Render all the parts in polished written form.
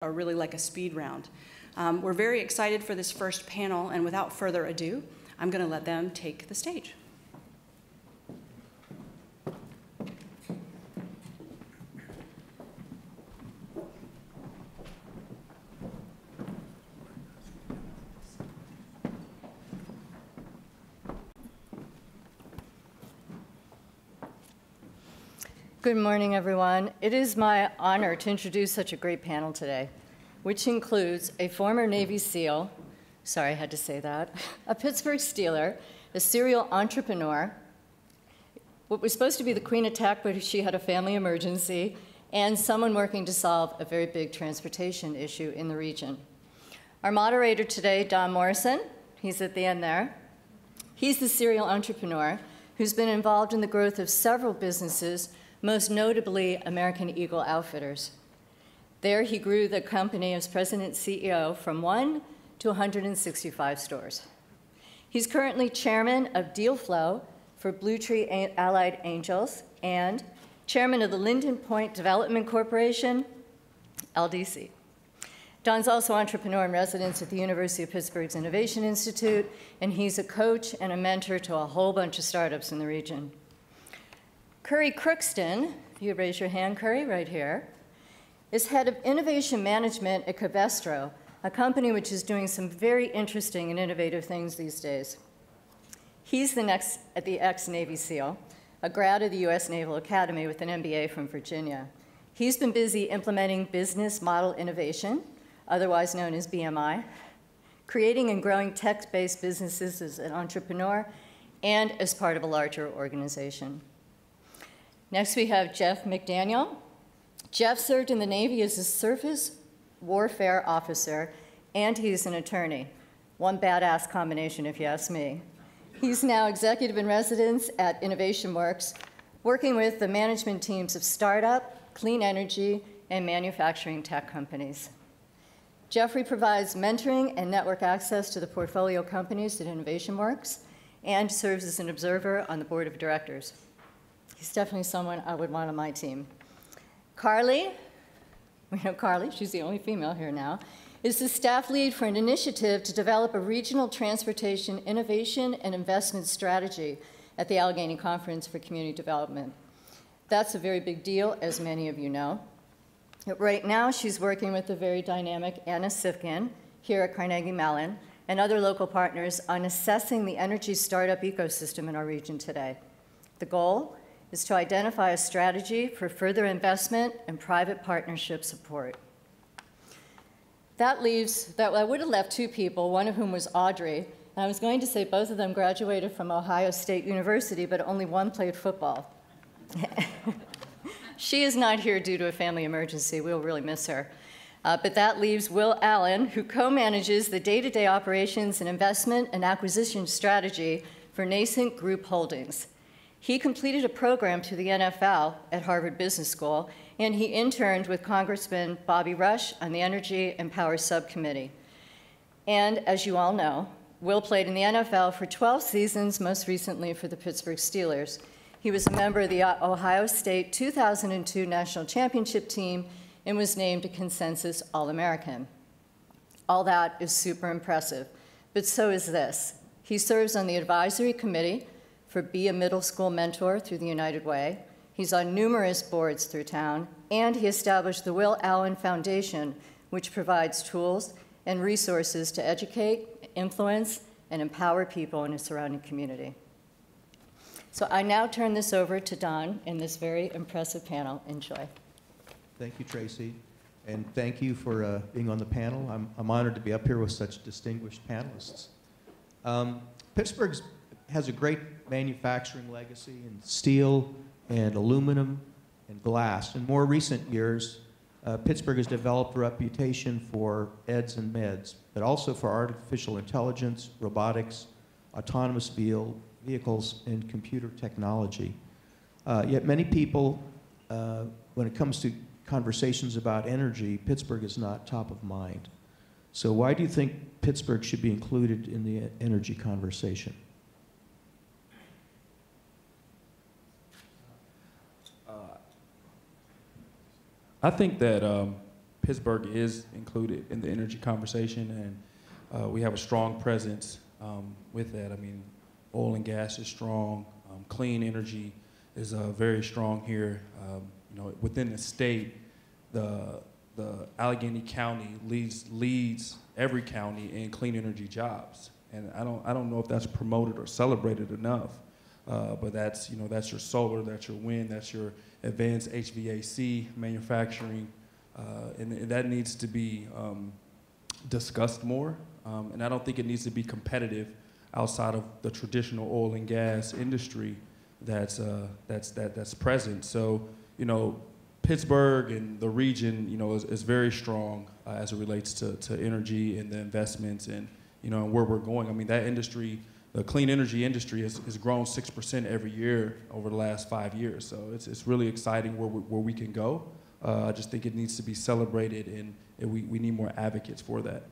are really like a speed round. We're very excited for this first panel, and without further ado, I'm going to let them take the stage. Good morning, everyone. It is my honor to introduce such a great panel today, which includes a former Navy SEAL, sorry, I had to say that, a Pittsburgh Steeler, a serial entrepreneur, what was supposed to be the queen of tech, but she had a family emergency, and someone working to solve a very big transportation issue in the region. Our moderator today, Don Morrison, he's at the end there. He's the serial entrepreneur who's been involved in the growth of several businesses, most notably American Eagle Outfitters. There he grew the company as president and CEO from 1 to 165 stores. He's currently chairman of Deal Flow for Blue Tree Allied Angels and chairman of the Linden Point Development Corporation, LDC. Don's also entrepreneur in residence at the University of Pittsburgh's Innovation Institute, and he's a coach and a mentor to a whole bunch of startups in the region. Curry Crookston, if you raise your hand, Curry, right here, is head of innovation management at Covestro, a company which is doing some very interesting and innovative things these days. He's the ex-Navy SEAL, a grad of the U.S. Naval Academy with an MBA from Virginia. He's been busy implementing business model innovation, otherwise known as BMI, creating and growing tech-based businesses as an entrepreneur and as part of a larger organization. Next, we have Jeff Mcdaniel. Jeff served in the Navy as a surface warfare officer, and he's an attorney. One badass combination, if you ask me. He's now executive in residence at Innovation Works, working with the management teams of startup, clean energy, and manufacturing tech companies. Jeffrey provides mentoring and network access to the portfolio companies at Innovation Works and serves as an observer on the board of directors. He's definitely someone I would want on my team. Carly, we know Carly, she's the only female here now, is the staff lead for an initiative to develop a regional transportation innovation and investment strategy at the Allegheny Conference for Community Development. That's a very big deal, as many of you know. Right now, she's working with the very dynamic Anna Sifkin here at Carnegie Mellon and other local partners on assessing the energy startup ecosystem in our region today. The goal is to identify a strategy for further investment and private partnership support. That leaves, I would have left two people, one of whom was Audrey, and I was going to say both of them graduated from Ohio State University, but only one played football. She is not here due to a family emergency. We'll really miss her. But that leaves Will Allen, who co-manages the day-to-day operations and investment and acquisition strategy for Nascent Group Holdings. He completed a program through the NFL at Harvard Business School, and he interned with Congressman Bobby Rush on the Energy and Power Subcommittee. And as you all know, Will played in the NFL for 12 seasons, most recently for the Pittsburgh Steelers. He was a member of the Ohio State 2002 National Championship team and was named a Consensus All-American. All that is super impressive, but so is this. He serves on the advisory committee for Be a Middle School Mentor through the United Way. He's on numerous boards through town, and he established the Will Allen Foundation, which provides tools and resources to educate, influence, and empower people in a surrounding community. So I now turn this over to Don in this very impressive panel. Enjoy. Thank you, Tracy, and thank you for being on the panel. I'm honored to be up here with such distinguished panelists. Pittsburgh has a great manufacturing legacy in steel and aluminum and glass. In more recent years, Pittsburgh has developed a reputation for eds and meds, but also for artificial intelligence, robotics, autonomous vehicles, and computer technology. Yet many people, when it comes to conversations about energy, Pittsburgh is not top of mind. So why do you think Pittsburgh should be included in the energy conversation? I think that Pittsburgh is included in the energy conversation, and we have a strong presence with that. I mean, oil and gas is strong. Clean energy is very strong here. You know, within the state, the Allegheny County leads every county in clean energy jobs, and I don't know if that's promoted or celebrated enough. But that's, you know, that's your solar, that's your wind, that's your advanced HVAC manufacturing, and that needs to be discussed more. And I don't think it needs to be competitive outside of the traditional oil and gas industry that's present. So, you know, Pittsburgh and the region, you know, is very strong as it relates to energy and the investments and, you know, and where we're going. I mean, that industry, the clean energy industry has grown 6% every year over the last 5 years. So it's really exciting where we can go. I just think it needs to be celebrated, and we need more advocates for that.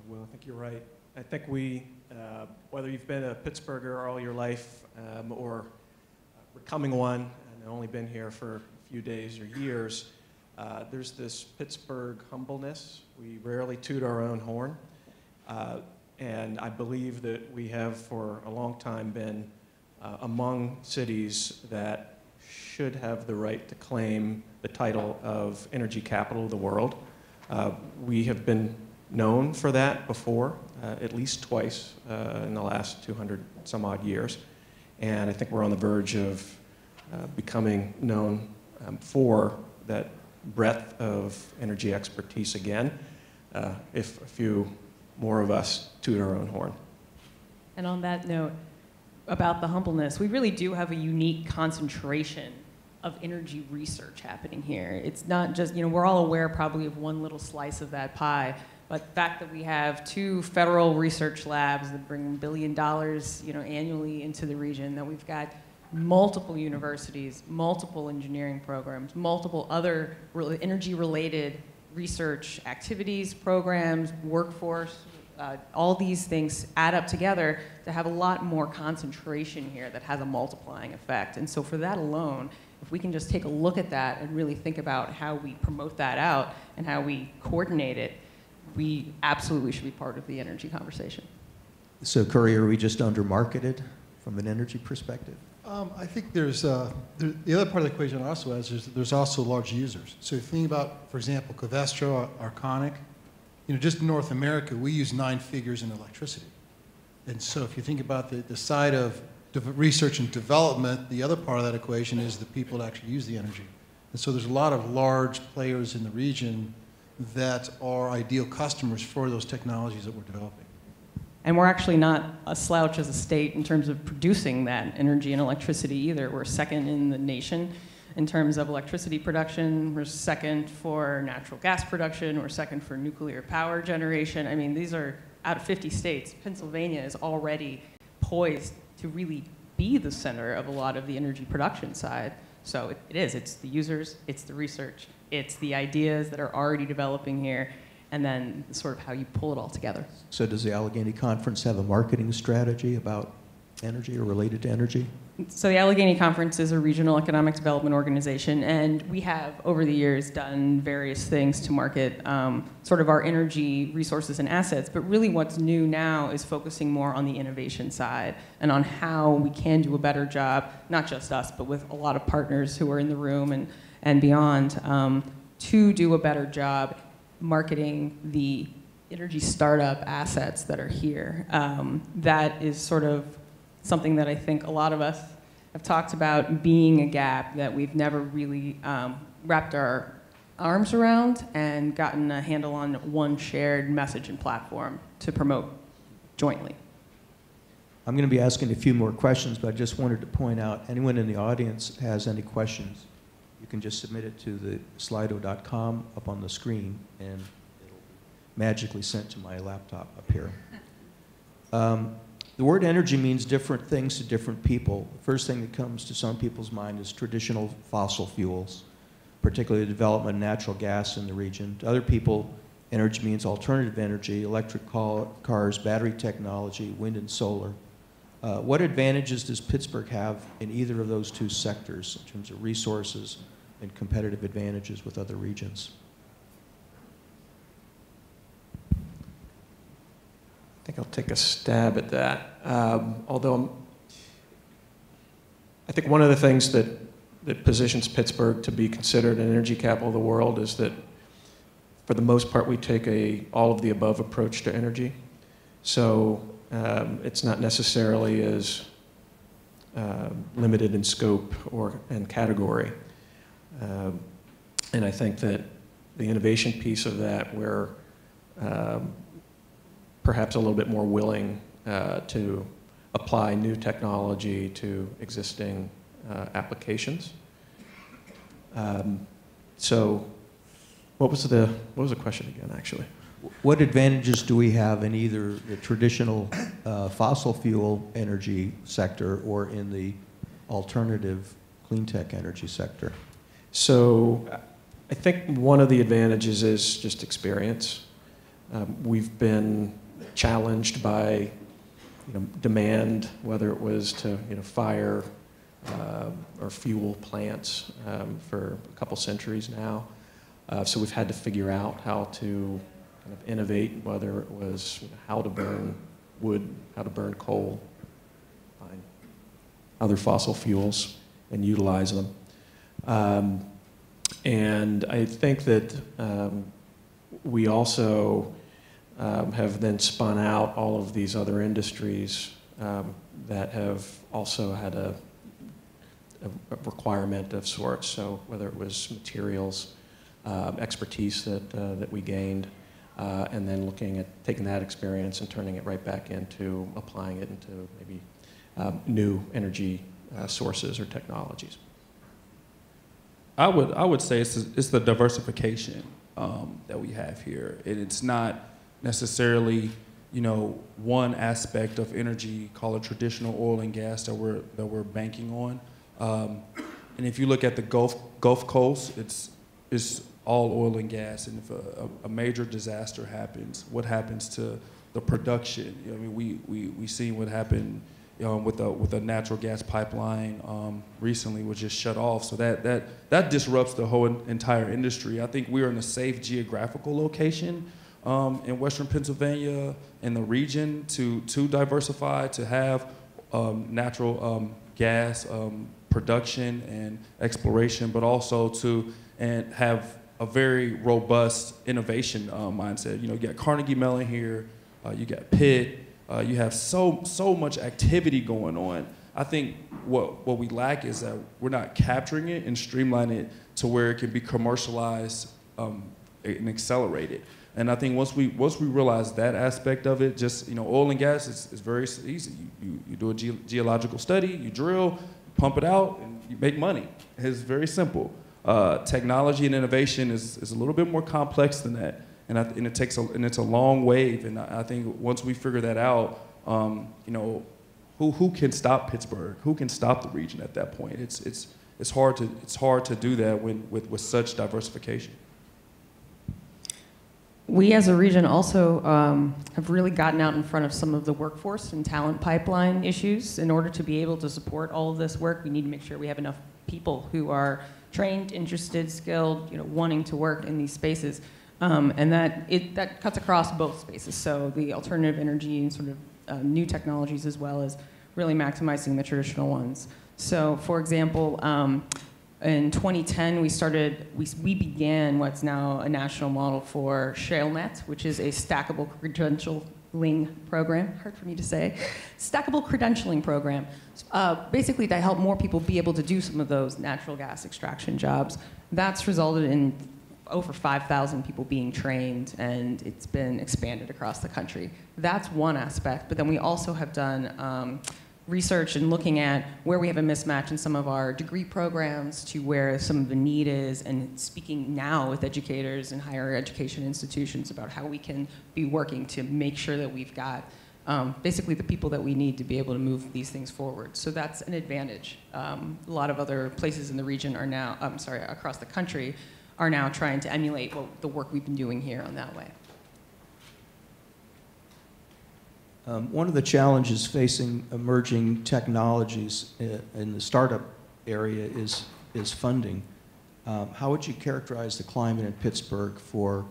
Well, I think you're right. I think whether you've been a Pittsburgher all your life or becoming one and only been here for a few days or years, there's this Pittsburgh humbleness. We rarely toot our own horn. And I believe that we have for a long time been among cities that should have the right to claim the title of energy capital of the world. We have been known for that before, at least twice in the last 200 some odd years. And I think we're on the verge of becoming known for that breadth of energy expertise again, if a few more of us toot our own horn. And on that note, about the humbleness, we really do have a unique concentration of energy research happening here. It's not just, you know, we're all aware probably of one little slice of that pie, but the fact that we have 2 federal research labs that bring $1 billion, you know, annually into the region, that we've got multiple universities, multiple engineering programs, multiple other energy-related research activities, programs, workforce, all these things add up together to have a lot more concentration here that has a multiplying effect. And so for that alone, if we can just take a look at that and really think about how we promote that out and how we coordinate it, we absolutely should be part of the energy conversation. So, Curry, are we just under-marketed from an energy perspective? I think there's the other part of the equation also is there's also large users. So if you think about, for example, Covestro, Arconic, you know, just in North America, we use 9 figures in electricity. And so if you think about the side of research and development, the other part of that equation is the people that actually use the energy. And so there's a lot of large players in the region that are ideal customers for those technologies that we're developing. And we're actually not a slouch as a state in terms of producing that energy and electricity either. We're second in the nation in terms of electricity production. We're second for natural gas production. We're second for nuclear power generation. I mean, these are out of 50 states. Pennsylvania is already poised to really be the center of a lot of the energy production side. So it is. It's the users, it's the research, it's the ideas that are already developing here, and then sort of how you pull it all together. So does the Allegheny Conference have a marketing strategy about energy or related to energy? So the Allegheny Conference is a regional economic development organization, and we have, over the years, done various things to market sort of our energy resources and assets. But really what's new now is focusing more on the innovation side and on how we can do a better job, not just us, but with a lot of partners who are in the room and beyond, to do a better job marketing the energy startup assets that are here. That is sort of something that I think a lot of us have talked about being a gap that we've never really wrapped our arms around and gotten a handle on one shared message and platform to promote jointly. I'm going to be asking a few more questions, but I just wanted to point out, anyone in the audience has any questions, you can just submit it to the slido.com up on the screen, and it'll be magically sent to my laptop up here. The word energy means different things to different people. The first thing that comes to some people's mind is traditional fossil fuels, particularly the development of natural gas in the region. To other people, energy means alternative energy, electric cars, battery technology, wind and solar. What advantages does Pittsburgh have in either of those 2 sectors in terms of resources, and competitive advantages with other regions? I think I'll take a stab at that. Although I think one of the things that positions Pittsburgh to be considered an energy capital of the world is that, for the most part, we take a all-of-the-above approach to energy. So it's not necessarily as limited in scope and category. And I think that the innovation piece of that, we're perhaps a little bit more willing to apply new technology to existing applications. So what was the question again, actually? What advantages do we have in either the traditional fossil fuel energy sector or in the alternative clean tech energy sector? So I think one of the advantages is just experience. We've been challenged by demand, whether it was to fire or fuel plants for a couple centuries now. So we've had to figure out how to kind of innovate, whether it was how to burn wood, how to burn coal, find other fossil fuels, and utilize them. And I think that we also have then spun out all of these other industries that have also had a requirement of sorts. So whether it was materials, expertise that we gained, and then looking at taking that experience and turning it right back into applying it into maybe new energy sources or technologies. I would say it's the diversification that we have here. It's not necessarily one aspect of energy, call it traditional oil and gas, that we're banking on. And if you look at the Gulf Coast, it's all oil and gas. And if a major disaster happens, what happens to the production? I mean, we see what happened with a natural gas pipeline recently was just shut off. So that disrupts the whole entire industry. I think we're in a safe geographical location in Western Pennsylvania, in the region, to diversify, to have natural gas production and exploration, but also to have a very robust innovation mindset. You got Carnegie Mellon here, you got Pitt, you have so much activity going on. I think what we lack is that we're not capturing it and streamlining it to where it can be commercialized and accelerated. And I think once we realize that aspect of it, just oil and gas is very easy. You do a geological study, you drill, pump it out, and you make money. It's very simple. Technology and innovation is a little bit more complex than that, and it's a long wave. And I think once we figure that out, who can stop Pittsburgh? Who can stop the region at that point? It's hard to do that with such diversification. We as a region also have really gotten out in front of some of the workforce and talent pipeline issues. In order to be able to support all of this work, we need to make sure we have enough people who are trained, interested, skilled, wanting to work in these spaces. And that cuts across both spaces. So the alternative energy and sort of new technologies, as well as really maximizing the traditional ones. So for example, in 2010, we began what's now a national model for ShaleNet, which is a stackable credentialing program. Hard for me to say. Stackable credentialing program, basically to help more people be able to do some of those natural gas extraction jobs. That's resulted in over 5,000 people being trained, and it's been expanded across the country. That's one aspect, but then we also have done research and looking at where we have a mismatch in some of our degree programs to where some of the need is, and speaking now with educators and higher education institutions about how we can be working to make sure that we've got basically the people that we need to be able to move these things forward. So that's an advantage. A lot of other places in the region are now, across the country, are now trying to emulate the work we've been doing here on that way. One of the challenges facing emerging technologies in the startup area is funding. how would you characterize the climate in Pittsburgh for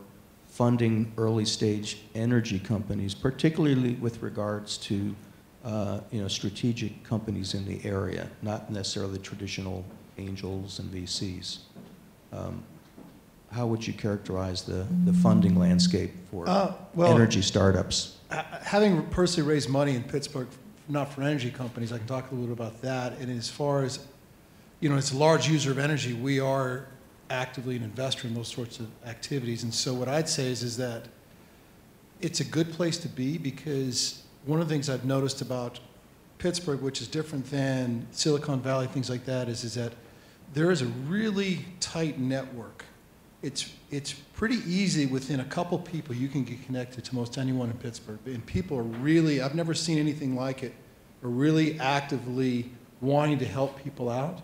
funding early-stage energy companies, particularly with regards to strategic companies in the area, not necessarily traditional angels and VCs? How would you characterize the funding landscape for energy startups? Having personally raised money in Pittsburgh, not for energy companies, I can talk a little bit about that. And as far as, it's a large user of energy, we are actively an investor in those sorts of activities. And so what I'd say is that it's a good place to be, because one of the things I've noticed about Pittsburgh, which is different than Silicon Valley, things like that, is that there is a really tight network. It's pretty easy within a couple people you can get connected to most anyone in Pittsburgh. And people are really, I've never seen anything like it, are really actively wanting to help people out.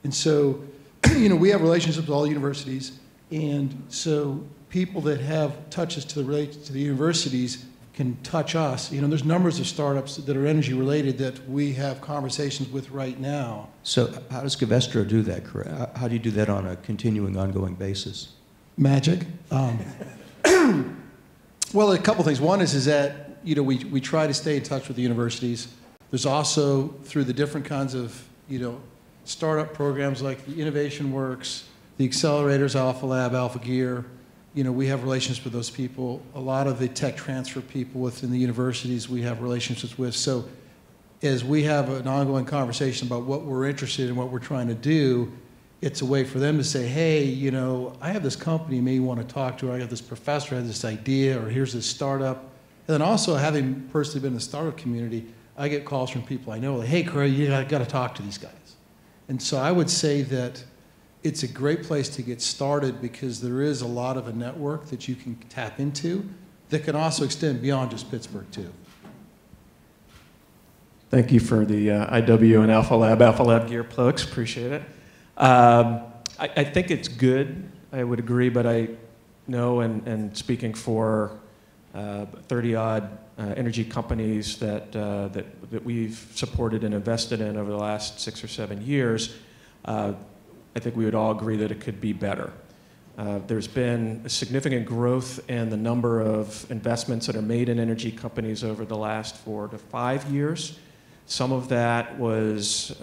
And so, we have relationships with all universities, and so people that have touches to the universities can touch us. There's numbers of startups that are energy related that we have conversations with right now. So how does Covestro do that? How do you do that on a continuing, ongoing basis? Magic. Well, a couple things. One is that we try to stay in touch with the universities. There's also, through the different kinds of startup programs like the Innovation Works, the accelerators, Alpha Lab, Alpha Gear, we have relationships with those people. A lot of the tech transfer people within the universities we have relationships with. So as we have an ongoing conversation about what we're interested in, what we're trying to do, it's a way for them to say, hey, I have this company you may want to talk to, or I have this professor who has this idea, or here's this startup. And then also, having personally been in the startup community, I get calls from people I know, like, hey, Corey, you got to talk to these guys. And so I would say that it's a great place to get started, because there is a lot of a network that you can tap into that can also extend beyond just Pittsburgh, too. Thank you for the IW and Alpha Lab Gear plugs. Appreciate it. I think it's good. I would agree, but I know, and speaking for 30-odd energy companies that we've supported and invested in over the last 6 or 7 years, I think we would all agree that it could be better. There's been a significant growth in the number of investments that are made in energy companies over the last 4 to 5 years. Some of that was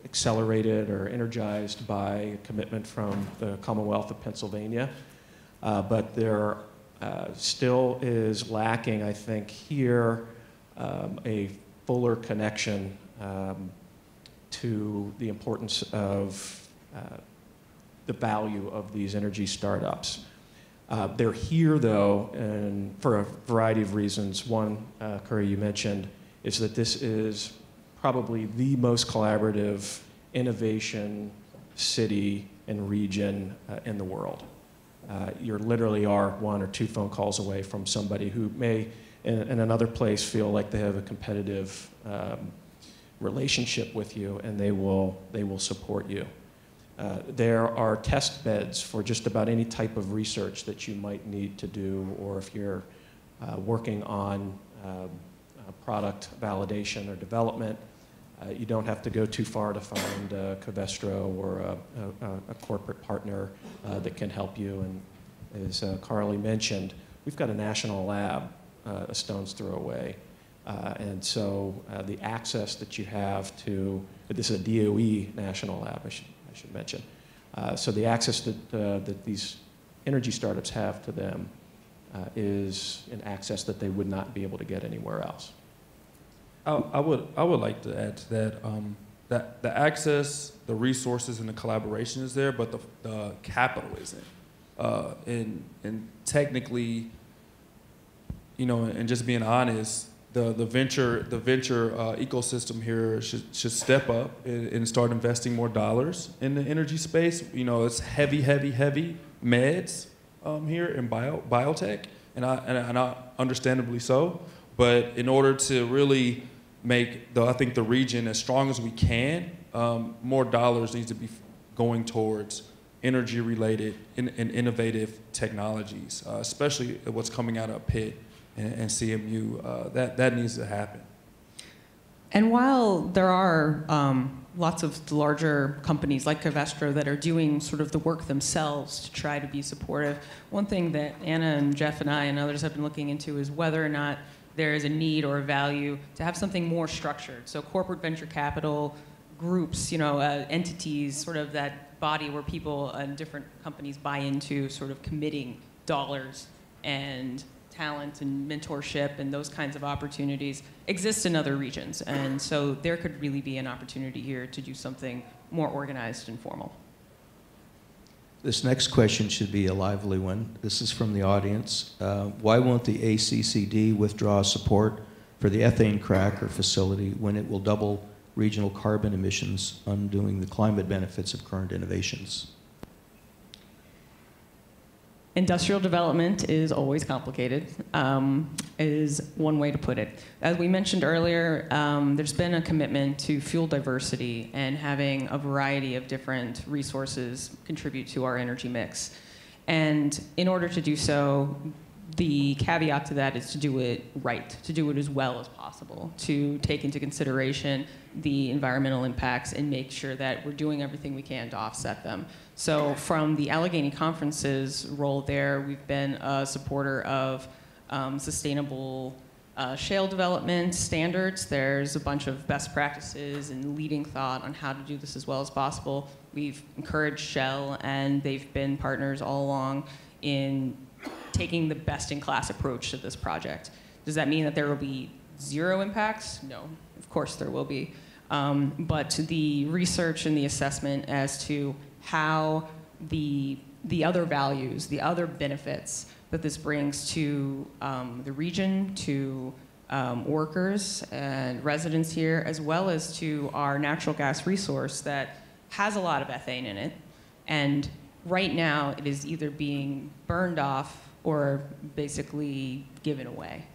accelerated or energized by a commitment from the Commonwealth of Pennsylvania. But there still is lacking, I think, here a fuller connection to the importance of the value of these energy startups. They're here, though, and for a variety of reasons. One, Curry, you mentioned, is that this is probably the most collaborative innovation city and region in the world. You literally are 1 or 2 phone calls away from somebody who may, in another place, feel like they have a competitive relationship with you, and they will support you. There are test beds for just about any type of research that you might need to do, or if you're working on product validation or development. You don't have to go too far to find Covestro or a corporate partner that can help you. And as Carly mentioned, we've got a national lab a stone's throw away. And so the access that you have to, this is a DOE national lab, I should mention. So the access that these energy startups have to them is an access that they would not be able to get anywhere else. I would like to add to that, that the access, the resources, and the collaboration is there, but the capital isn't. And technically, and just being honest, the venture ecosystem here should step up and start investing more dollars in the energy space. It's heavy meds here in biotech, and I understandably so. But in order to really make I think the region as strong as we can, more dollars needs to be going towards energy-related and innovative technologies, especially what's coming out of Pitt and CMU. That needs to happen. And while there are lots of the larger companies like Covestro that are doing sort of the work themselves to try to be supportive. One thing that Anna and Jeff and I and others have been looking into is whether or not there is a need or a value to have something more structured. So corporate venture capital groups, entities, sort of that body where people and different companies buy into sort of committing dollars and talent and mentorship and those kinds of opportunities exist in other regions. And so there could really be an opportunity here to do something more organized and formal. This next question should be a lively one. This is from the audience. Why won't the ACCD withdraw support for the ethane cracker facility when it will double regional carbon emissions, undoing the climate benefits of current innovations? Industrial development is always complicated, is one way to put it. As we mentioned earlier, there's been a commitment to fuel diversity and having a variety of different resources contribute to our energy mix. And in order to do so, the caveat to that is to do it right, to do it as well as possible, to take into consideration the environmental impacts and make sure that we're doing everything we can to offset them. So from the Allegheny Conference's role there, we've been a supporter of sustainable shale development standards. There's a bunch of best practices and leading thought on how to do this as well as possible. We've encouraged Shell, and they've been partners all along in taking the best-in-class approach to this project. Does that mean that there will be zero impacts? No, of course there will be. But the research and the assessment as to how the other values, the other benefits that this brings to the region, to workers and residents here, as well as to our natural gas resource that has a lot of ethane in it. And right now, it is either being burned off or basically given away.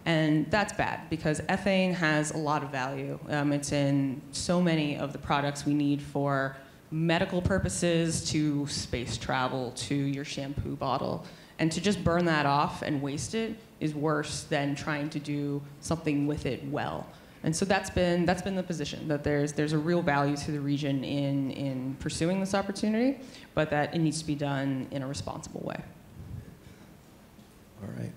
And that's bad, because ethane has a lot of value. It's in so many of the products we need for medical purposes, to space travel, to your shampoo bottle. And to just burn that off and waste it is worse than trying to do something with it well. And so that's been the position, that there's a real value to the region in pursuing this opportunity, but that it needs to be done in a responsible way. All right.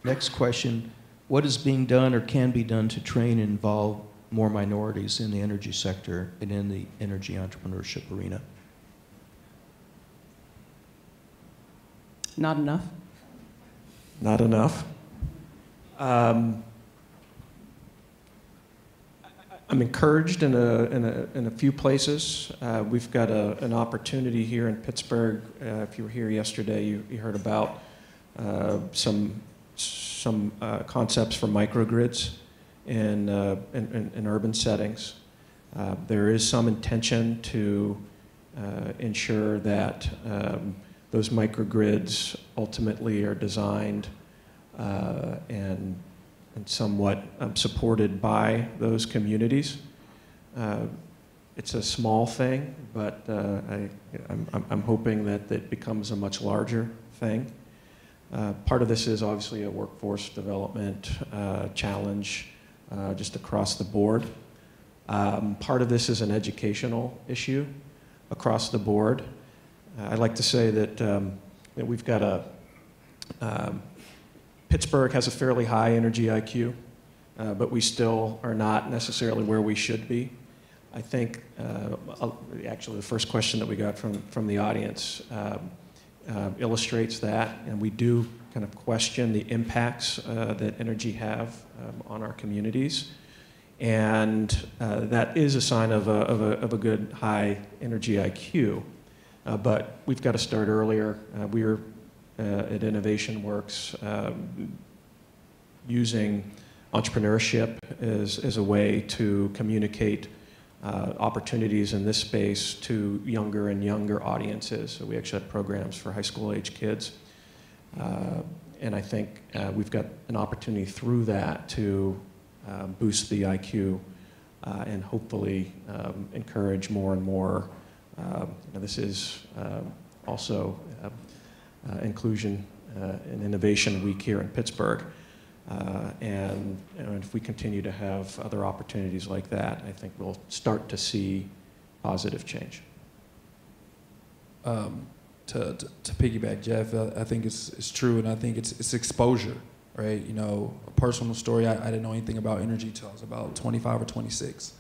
Next question. What is being done or can be done to train and involve more minorities in the energy sector and in the energy entrepreneurship arena? Not enough. Not enough. I'm encouraged in a few places. We've got an opportunity here in Pittsburgh. If you were here yesterday, you heard about some concepts for microgrids in urban settings. There is some intention to ensure that those microgrids ultimately are designed and somewhat supported by those communities. It's a small thing, but I'm hoping that it becomes a much larger thing. Part of this is obviously a workforce development challenge just across the board. Part of this is an educational issue across the board. I'd like to say that we've got Pittsburgh has a fairly high energy IQ, but we still are not necessarily where we should be. I think, actually, the first question that we got from the audience illustrates that, and we do kind of question the impacts that energy have on our communities. And that is a sign of a good high energy IQ. But we've got to start earlier. We're at Innovation Works using entrepreneurship as a way to communicate opportunities in this space to younger and younger audiences. So we actually have programs for high school age kids. And I think we've got an opportunity through that to boost the IQ and hopefully encourage more and more. This is also Inclusion and Innovation Week here in Pittsburgh. And if we continue to have other opportunities like that, I think we'll start to see positive change. To piggyback Jeff, I think it's true, and I think it's exposure, right? You know, a personal story, I didn't know anything about energy until I was about 25 or 26.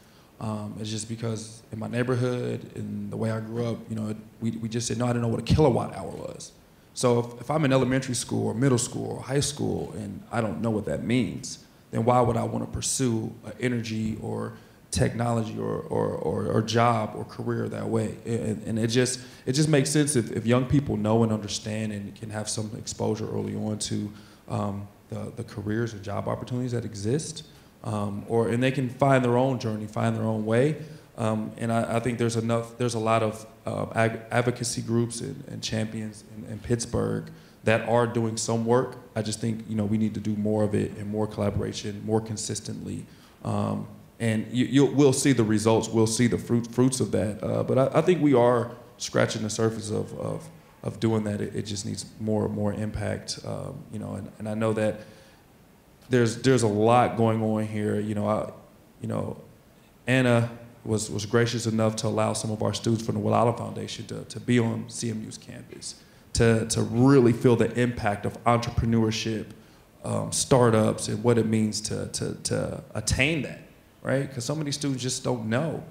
It's just because in my neighborhood and the way I grew up, you know, we just said, no, I didn't know what a kilowatt hour was. So if I'm in elementary school or middle school or high school and I don't know what that means, then why would I want to pursue energy or technology or job or career that way? And it just makes sense if young people know and understand and can have some exposure early on to the careers and job opportunities that exist, and they can find their own journey, find their own way. And I think there's a lot of advocacy groups and champions in Pittsburgh that are doing some work. I just think, you know, we need to do more of it and more collaboration, more consistently. And we'll see the results, we'll see the fruits of that. But I think we are scratching the surface of doing that. It just needs more impact, you know. And I know that there's a lot going on here. You know, Anna was gracious enough to allow some of our students from the Will Allen Foundation to be on CMU's campus, to really feel the impact of entrepreneurship, startups, and what it means to attain that, right? Because some of these students just don't know.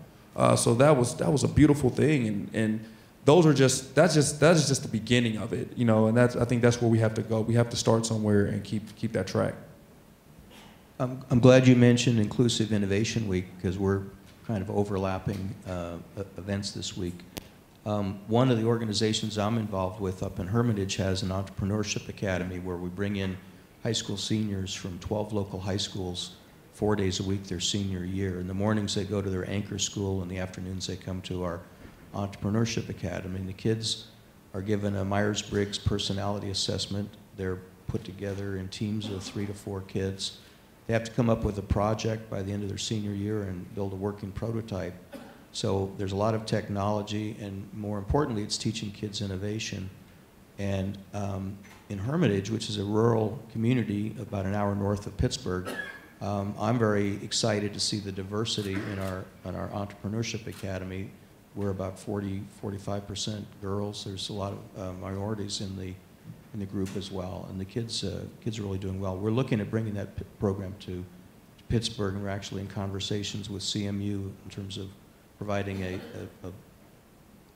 So that was a beautiful thing, and that's just the beginning of it, you know. And I think that's where we have to go. We have to start somewhere and keep that track. I'm glad you mentioned Inclusive Innovation Week, because we're kind of overlapping events this week. One of the organizations I'm involved with up in Hermitage has an Entrepreneurship Academy where we bring in high school seniors from 12 local high schools 4 days a week their senior year. In the mornings they go to their anchor school, in the afternoons they come to our Entrepreneurship Academy. And the kids are given a Myers-Briggs personality assessment. They're put together in teams of 3 to 4 kids. They have to come up with a project by the end of their senior year and build a working prototype. So there's a lot of technology, and more importantly, it's teaching kids innovation. And in Hermitage, which is a rural community about an hour north of Pittsburgh, I'm very excited to see the diversity in our Entrepreneurship Academy. We're about 45% girls. There's a lot of minorities in the group as well, and the kids are really doing well. We're looking at bringing that program to Pittsburgh, and we're actually in conversations with CMU in terms of providing a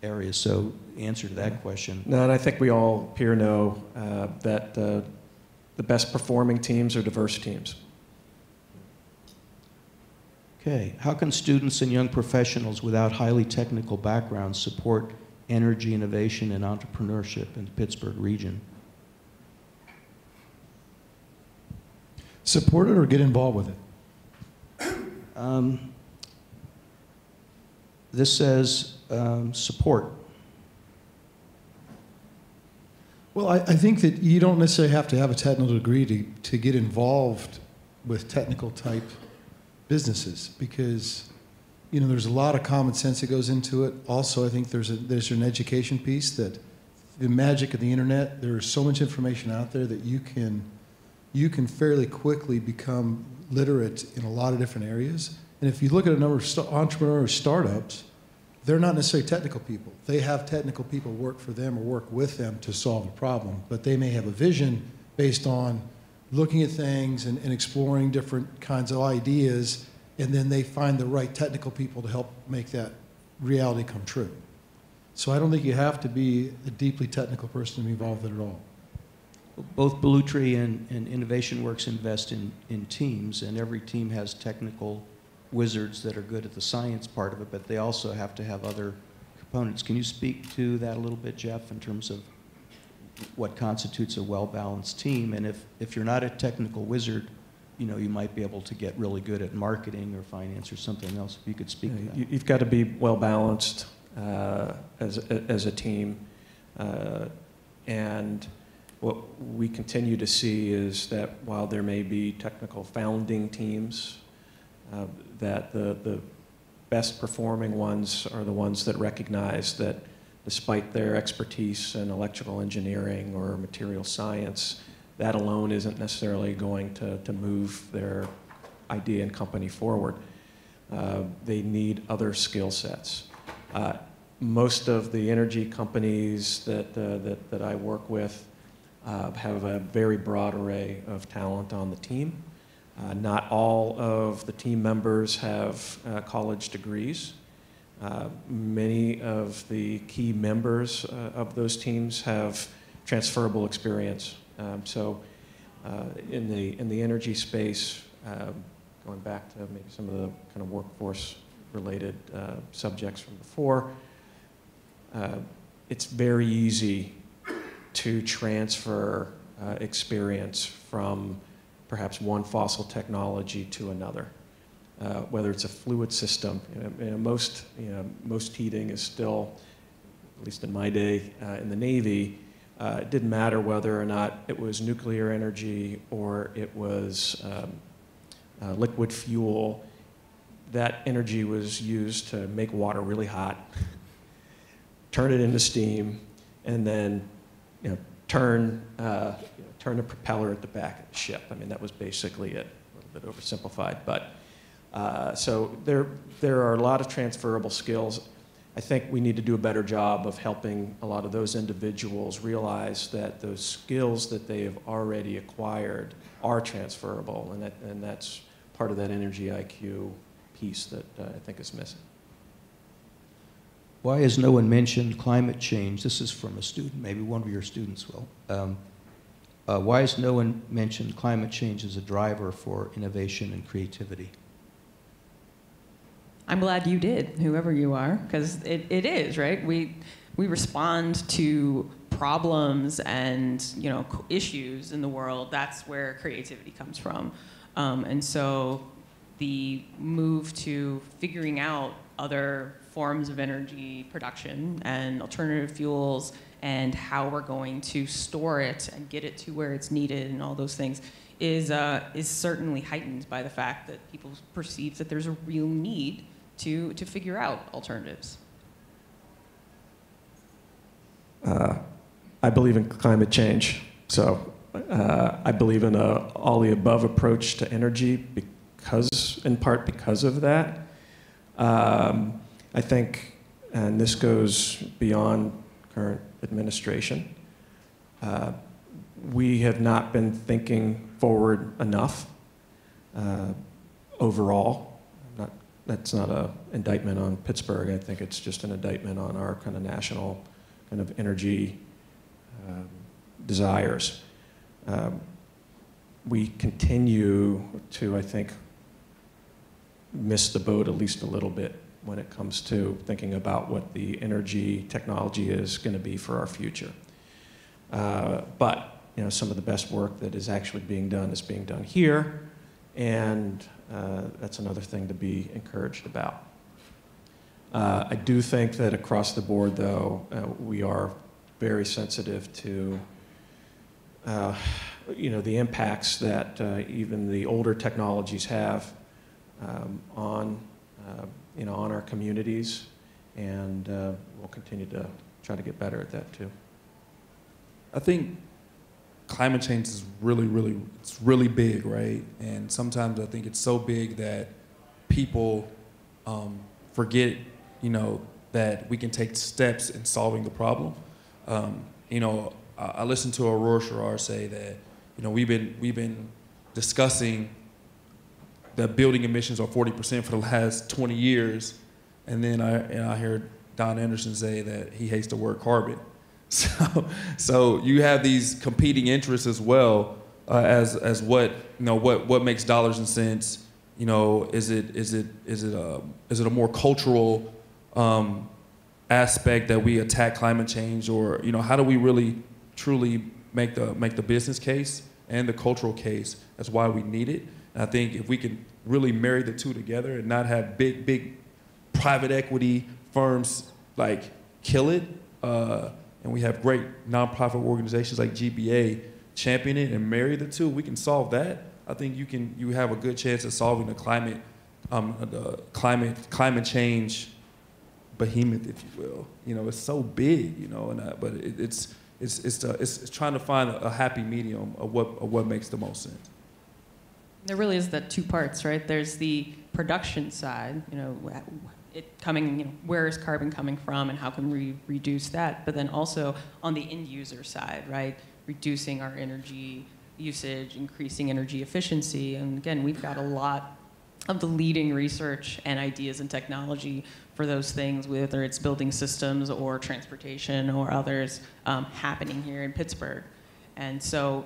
area. So the answer to that question. No, and I think we all here know that the best performing teams are diverse teams. Okay, how can students and young professionals without highly technical backgrounds support energy innovation and entrepreneurship in the Pittsburgh region? Support it or get involved with it? This says support. Well, I think that you don't necessarily have to have a technical degree to get involved with technical type businesses, because, you know, there's a lot of common sense that goes into it. Also, I think there's an education piece, that the magic of the internet, there's so much information out there that you can fairly quickly become literate in a lot of different areas. And if you look at a number of entrepreneurial startups, they're not necessarily technical people. They have technical people work for them or work with them to solve a problem, but they may have a vision based on looking at things and exploring different kinds of ideas, and then they find the right technical people to help make that reality come true. So I don't think you have to be a deeply technical person to be involved with it at all. Both Belutri and Innovation Works invest in teams, and every team has technical wizards that are good at the science part of it, but they also have to have other components. Can you speak to that a little bit, Jeff, in terms of what constitutes a well-balanced team? And if you're not a technical wizard, you know, you might be able to get really good at marketing or finance or something else. If you could speak to that. You've got to be well-balanced as a team. And what we continue to see is that while there may be technical founding teams, that the best performing ones are the ones that recognize that despite their expertise in electrical engineering or material science, that alone isn't necessarily going to move their idea and company forward. They need other skill sets. Most of the energy companies that I work with have a very broad array of talent on the team. Not all of the team members have college degrees. Many of the key members of those teams have transferable experience. In the energy space, going back to maybe some of the kind of workforce-related subjects from before, it's very easy to transfer experience from perhaps one fossil technology to another. Whether it's a fluid system, most heating is still, at least in my day in the Navy, it didn't matter whether or not it was nuclear energy or it was liquid fuel. That energy was used to make water really hot, turn it into steam, and then turn the propeller at the back of the ship. I mean, that was basically it, a little bit oversimplified. But so there are a lot of transferable skills. I think we need to do a better job of helping a lot of those individuals realize that those skills that they have already acquired are transferable, and that's part of that energy IQ piece that I think is missing. Why has no one mentioned climate change? This is from a student, maybe one of your students will. Why has no one mentioned climate change as a driver for innovation and creativity? I'm glad you did, whoever you are, because it is, right? We respond to problems and issues in the world. That's where creativity comes from. And so the move to figuring out other forms of energy production and alternative fuels and how we're going to store it and get it to where it's needed and all those things is certainly heightened by the fact that people perceive that there's a real need to figure out alternatives. I believe in climate change, so I believe in a all the above approach to energy in part because of that. I think, and this goes beyond current administration, we have not been thinking forward enough overall. That's not an indictment on Pittsburgh. I think it's just an indictment on our kind of national kind of energy desires. We continue to, I think, miss the boat at least a little bit when it comes to thinking about what the energy technology is going to be for our future. But some of the best work that is actually being done is being done here, and that's another thing to be encouraged about. I do think that across the board, though, we are very sensitive to the impacts that even the older technologies have on our communities, and we'll continue to try to get better at that too. I think climate change is really big, right? And sometimes I think it's so big that people forget, that we can take steps in solving the problem. I listened to Aurora Sharar say that, we've been discussing that building emissions are 40% for the last 20 years, and then I heard Don Anderson say that he hates the word carbon. So you have these competing interests as well as what makes dollars and cents. Is it a more cultural aspect that we attack climate change, or how do we really truly make the business case and the cultural case as why we need it? And I think if we can really marry the two together and not have big private equity firms like kill it, and we have great nonprofit organizations like GBA champion it and marry the two, we can solve that. I think you have a good chance of solving the climate change behemoth, if you will. It's so big, but it's trying to find a happy medium of what makes the most sense. There really is the two parts, right? There's the production side, where is carbon coming from and how can we reduce that? But then also on the end user side, right? Reducing our energy usage, increasing energy efficiency. And again, we've got a lot of the leading research and ideas and technology for those things, whether it's building systems or transportation or others, happening here in Pittsburgh. And so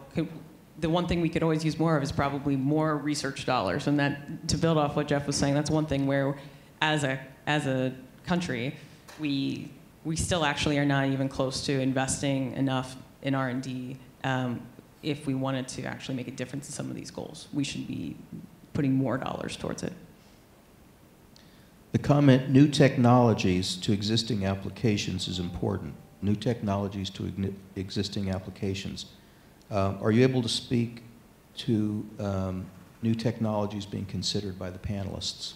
the one thing we could always use more of is probably more research dollars. And that, to build off what Jeff was saying, that's one thing where as a country, we still actually are not even close to investing enough in R&D. If we wanted to actually make a difference in some of these goals, we should be putting more dollars towards it. The comment, new technologies to existing applications, is important. New technologies to existing applications. Are you able to speak to new technologies being considered by the panelists?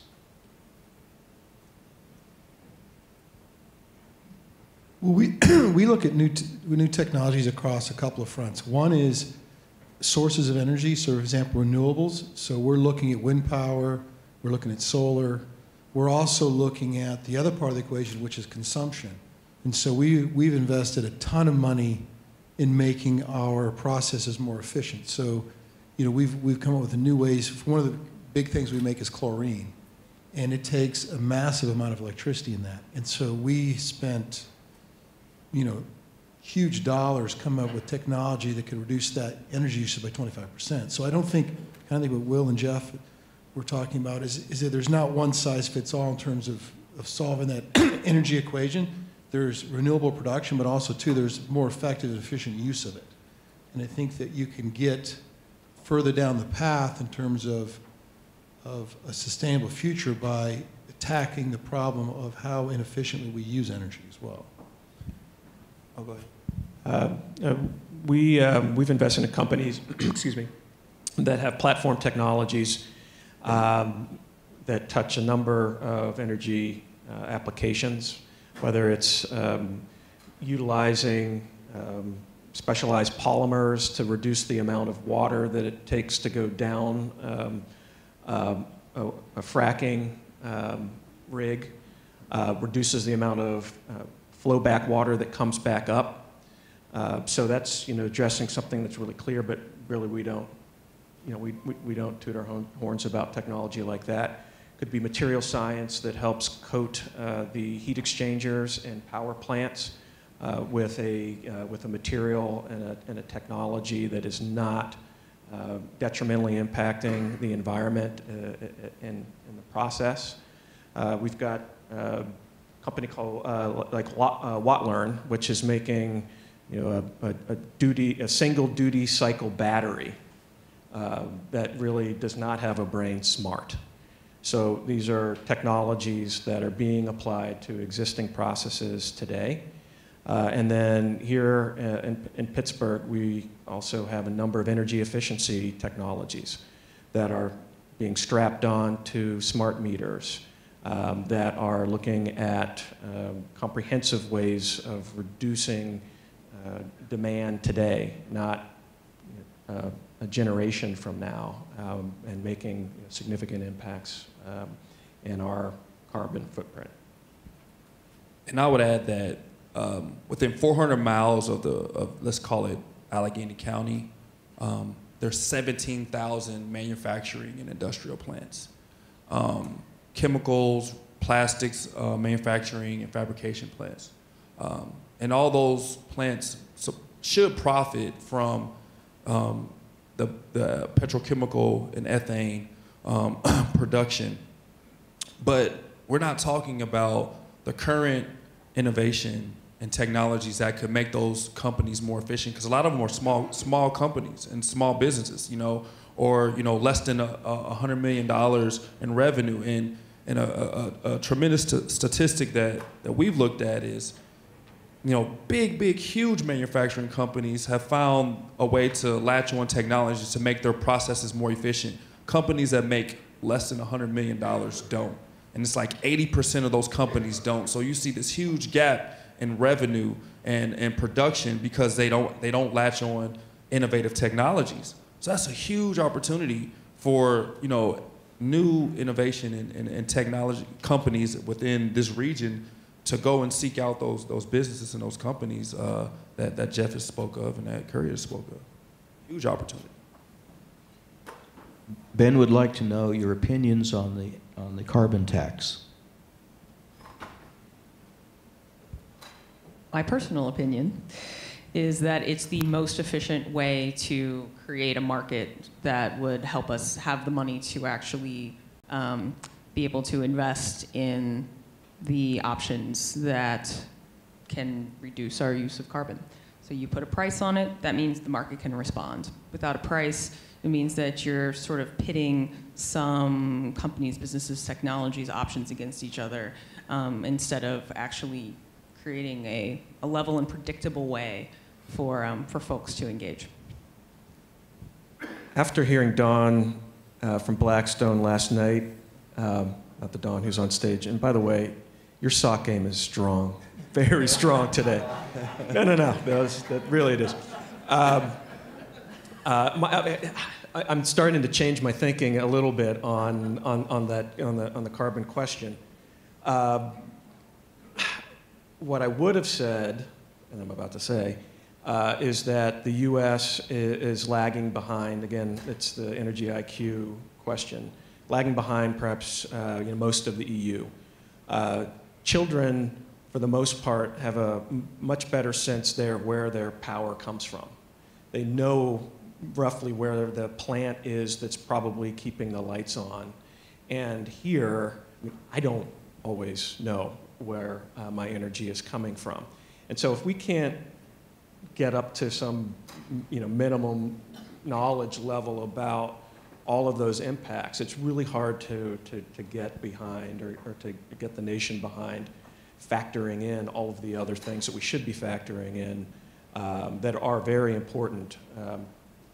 Well, we look at new technologies across a couple of fronts. One is sources of energy, so for example, renewables. So we're looking at wind power, we're looking at solar. We're also looking at the other part of the equation, which is consumption. And so we've invested a ton of money in making our processes more efficient. So, we've come up with new ways. One of the big things we make is chlorine, and it takes a massive amount of electricity in that. And so we spent, huge dollars coming up with technology that could reduce that energy usage by 25%. So I think what Will and Jeff were talking about is that there's not one size fits all in terms of solving that energy equation. There's renewable production, but also, too, there's more effective and efficient use of it. And I think that you can get further down the path in terms of a sustainable future by attacking the problem of how inefficiently we use energy as well. Oh, go ahead. We've invested in companies, excuse me, that have platform technologies that touch a number of energy applications, whether it's utilizing specialized polymers to reduce the amount of water that it takes to go down a fracking rig, reduces the amount of flowback water that comes back up. So that's addressing something that's really clear, but really we don't toot our horns about technology like that. Could be material science that helps coat the heat exchangers and power plants with a material and a technology that is not detrimentally impacting the environment in the process. We've got a company called Wattlearn, which is making a single duty cycle battery that really does not have a brain smart. So these are technologies that are being applied to existing processes today. And then here in Pittsburgh, we also have a number of energy efficiency technologies that are being strapped on to smart meters that are looking at comprehensive ways of reducing demand today, not a generation from now, and making significant impacts in our carbon footprint. And I would add that within 400 miles of let's call it Allegheny County, there's 17,000 manufacturing and industrial plants. Chemicals, plastics, manufacturing and fabrication plants. And all those plants should profit from the petrochemical and ethane production. But we're not talking about the current innovation and technologies that could make those companies more efficient, because a lot of them are small companies and small businesses, or less than $100 million in revenue. And a tremendous statistic that we've looked at is, big, huge manufacturing companies have found a way to latch on technologies to make their processes more efficient. Companies that make less than $100 million don't. And it's like 80% of those companies don't. So you see this huge gap in revenue and production because they don't latch on innovative technologies. So that's a huge opportunity for, you know, new innovation and technology companies within this region to go and seek out those businesses and those companies that Jeff has spoke of and that Curry has spoke of. Huge opportunity. Ben would like to know your opinions on the carbon tax. My personal opinion is that it's the most efficient way to create a market that would help us have the money to actually be able to invest in the options that can reduce our use of carbon. So you put a price on it, that means the market can respond. Without a price, it means that you're sort of pitting some companies, businesses, technologies, options against each other instead of actually creating a level and predictable way for folks to engage. After hearing Don from Blackstone last night, not the Don who's on stage, and by the way, your sock game is strong, very strong today. No, that really it is. I'm starting to change my thinking a little bit on the carbon question. What I would have said, and I'm about to say, is that the U.S. is lagging behind. Again, it's the energy IQ question, lagging behind perhaps most of the EU. Children, for the most part, have a much better sense there where their power comes from. They know roughly where the plant is that's probably keeping the lights on. And here, I don't always know where my energy is coming from. And so if we can't get up to some minimum knowledge level about all of those impacts, it's really hard to get behind or to get the nation behind factoring in all of the other things that we should be factoring in that are very important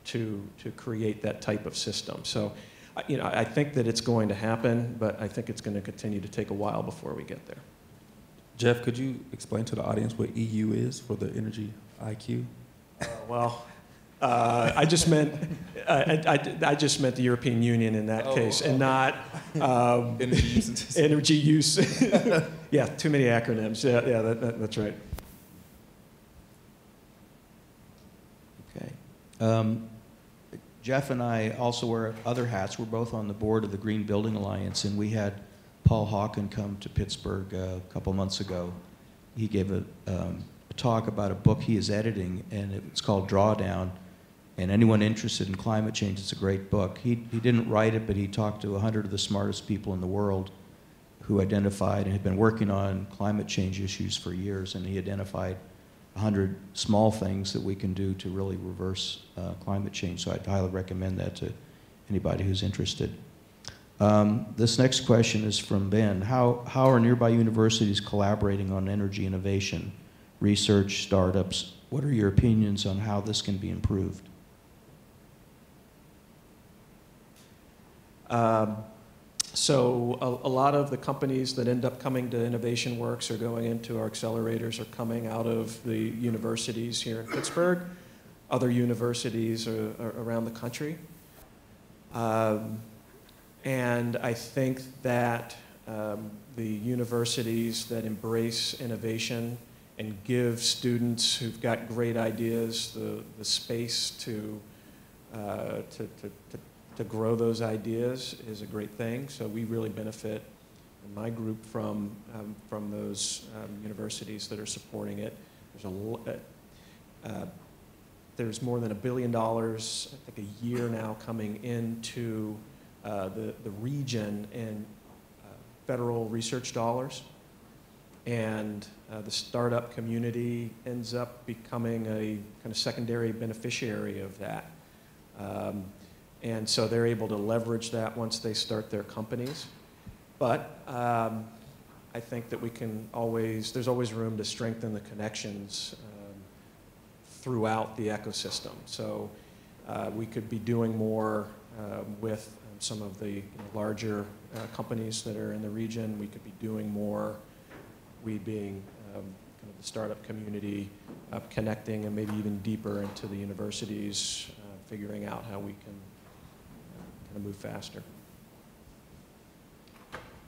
to create that type of system. So I think that it's going to happen, but I think it's going to continue to take a while before we get there. Jeff, could you explain to the audience what EU is for the energy IQ? I just meant the European Union in that case, and not energy use. Energy use. Yeah, too many acronyms. Yeah, that's right. Okay. Jeff and I also wear other hats. We're both on the board of the Green Building Alliance, and we had Paul Hawken come to Pittsburgh a couple months ago. He gave a talk about a book he is editing, and it's called Drawdown. And anyone interested in climate change, it's a great book. He didn't write it, but he talked to 100 of the smartest people in the world who identified and had been working on climate change issues for years, and he identified 100 small things that we can do to really reverse climate change. So I'd highly recommend that to anybody who's interested. This next question is from Ben. How are nearby universities collaborating on energy innovation, research, startups? What are your opinions on how this can be improved? So a lot of the companies that end up coming to Innovation Works or going into our accelerators are coming out of the universities here in Pittsburgh, other universities around the country. And I think that the universities that embrace innovation and give students who've got great ideas the space to grow those ideas is a great thing. So we really benefit in my group from those universities that are supporting it. There's more than $1 billion, I think, a year now coming into the region in federal research dollars. And the startup community ends up becoming a kind of secondary beneficiary of that. And so they're able to leverage that once they start their companies. But I think that there's always room to strengthen the connections throughout the ecosystem. So we could be doing more with some of the larger companies that are in the region. We could be doing more, we being kind of the startup community, connecting and maybe even deeper into the universities, figuring out how we can kind of move faster.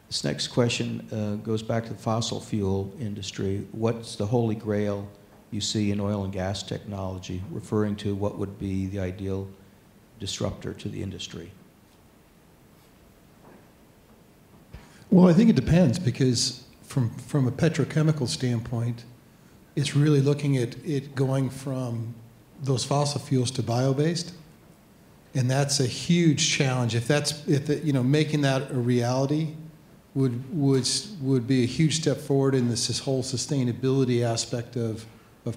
This next question goes back to the fossil fuel industry. What's the holy grail you see in oil and gas technology, referring to what would be the ideal disruptor to the industry? Well, I think it depends, because from a petrochemical standpoint, it's really looking at it going from those fossil fuels to bio-based, and that's a huge challenge. Making that a reality would be a huge step forward in this whole sustainability aspect of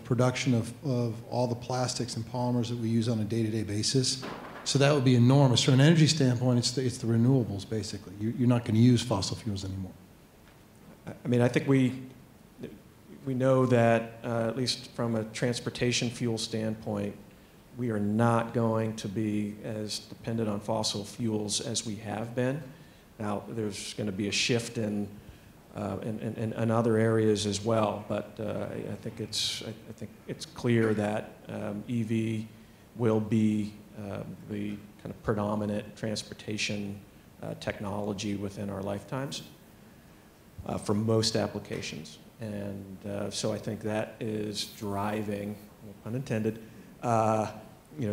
production of all the plastics and polymers that we use on a day-to-day basis. So that would be enormous. From an energy standpoint, it's the renewables, basically. You're not going to use fossil fuels anymore. I mean, I think we know that, at least from a transportation fuel standpoint, we are not going to be as dependent on fossil fuels as we have been. Now, there's going to be a shift in other areas as well, but I think it's clear that EV will be the kind of predominant transportation technology within our lifetimes for most applications. And so I think that is driving, no pun intended,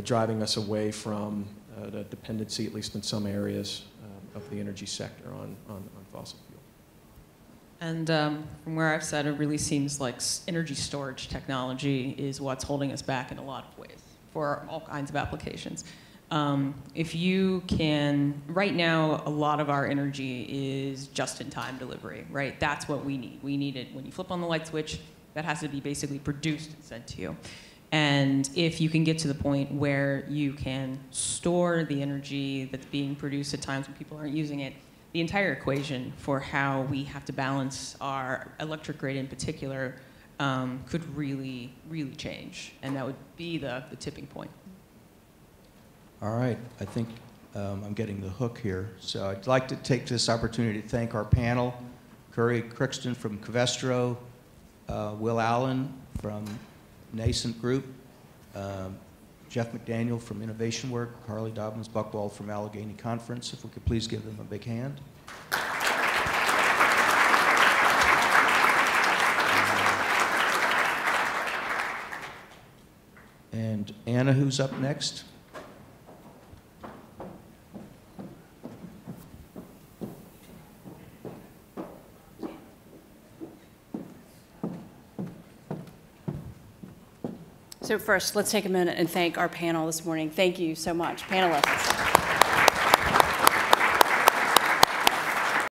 driving us away from the dependency, at least in some areas of the energy sector, on fossil fuel. And from where I've said, it really seems like energy storage technology is what's holding us back in a lot of ways for all kinds of applications. If you can, right now, a lot of our energy is just-in-time delivery, right? That's what we need. We need it when you flip on the light switch. That has to be basically produced and sent to you. And if you can get to the point where you can store the energy that's being produced at times when people aren't using it, the entire equation for how we have to balance our electric grid in particular could really, really change. And that would be the tipping point. All right, I think I'm getting the hook here. So I'd like to take this opportunity to thank our panel, Curry Crookston from Covestro, Will Allen from Nascent Group, Jeff Mcdaniel from Innovation Work, Carly Dobbins-Bucklad from Allegheny Conference. If we could please give them a big hand. And Anna, who's up next? So first, let's take a minute and thank our panel this morning. Thank you so much, panelists.